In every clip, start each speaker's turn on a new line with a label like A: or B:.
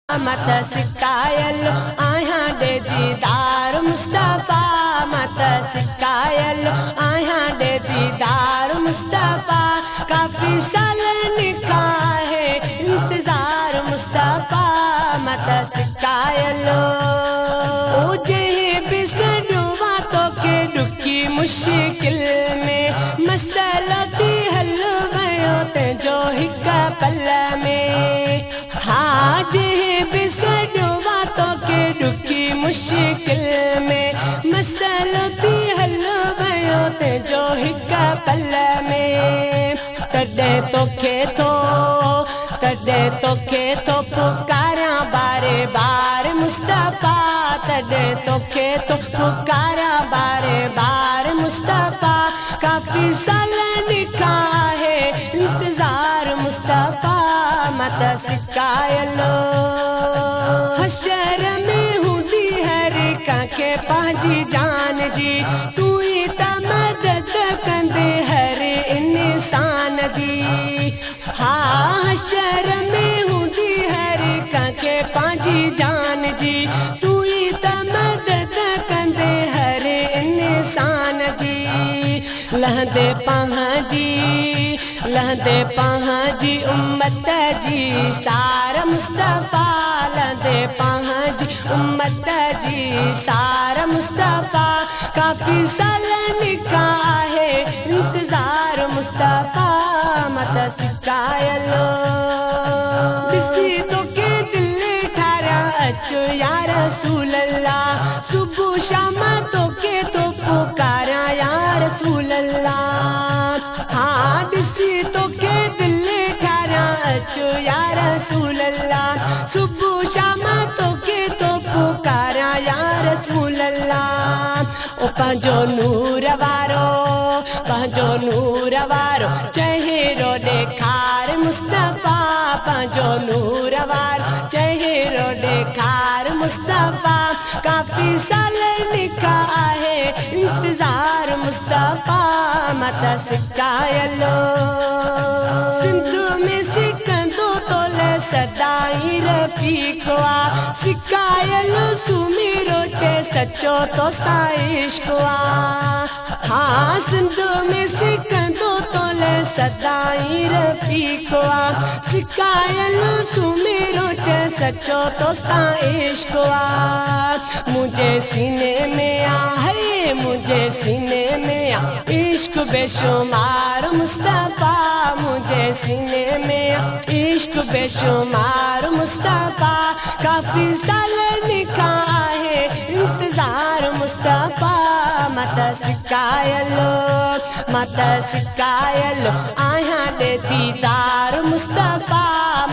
A: मत सिकायल आया दे दीदार मुस्तफा मत सिकायल आया दे दीदार मुस्तफा काफी साल निका है इंतजार मुस्तफा मत सिकायल ओजे बिसडुआ तो के दुखी मुश्किल में मसला थी हल भयो ते जो हिक पल में हाँ जे बिसडुआ तो के दुखी मुश्किल में मसला थी हल भयो ते जो हिक पल में तॾे तोखे तो पुकारा बारे बार मुस्तफा तॾे तोखे तो पुकारा बारे बार मुस्तफा काफी साल निका है इंतजार मुस्तफा मत सिकायल हशर में हूंदी हर कंहिंखे पंहिंजी जान जी तू ई त मदद कंदे हर इंसान जी हाँ हशर में हूंदी हर कंहिंखे पंहिंजी जान जी तू ई त मदद कंदे हर इंसान जी लहंदे पंहिंजी उम्मत जी सार मुस्तफा लहंदे पंहिंजी उम्मत जी सार मुस्तफा काफी साल निका है इंतजार मुस्तफा मत सिकायल ॾिसी तोखे दिल ठारिया अचो या रसूल अल्लाह सुबुह शाम तोखे तो पुकारिया या रसूल अल्लाह हाँ ॾिसी तोखे दिल ठारिया अचो या रसूल अल्लाह सुबुह शाम तोखे तो पुकारिया या रसूल अल्लाह ओ पंहिंजो नूर वारो चहिरो ॾेखार मुस्तफा पंहिंजो नूर वारो चहिरो ॾेखार मुस्तफा काफी साल निका आहे इंतजार मुस्तफा मत सिकायल सिंध में सिकंदो तोले सदाई रफीक आ सिकायल सुमीरो चे सचो तो इश्क आ हाँ सिंध में सिकंदो तोले सदाई रफीक आ सिकायल सुमीरो चे सचो तो इश्क आ मुझे सीने में आ है मुझे सीने में आ इश्क बेशुमार मुस्तफा मुझे सीने में आ इश्क बेशुमार मुस्तफा काफी साल निका है इंतजार मुस्तफा मत सिकायल आया दे दीदार मुस्तफा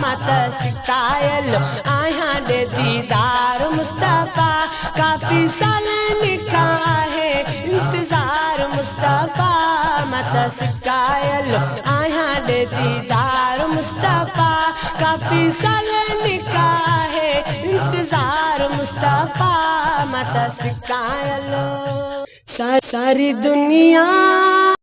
A: मत सिकायल आया दे दीदार मुस्तफा काफी साल निका है इंतजार मुस्तफा मत सिकायल आया दे दीदार मुस्तफा काफी साल निका है इंतजार मुस्तफा मत सिकायल सारी दुनिया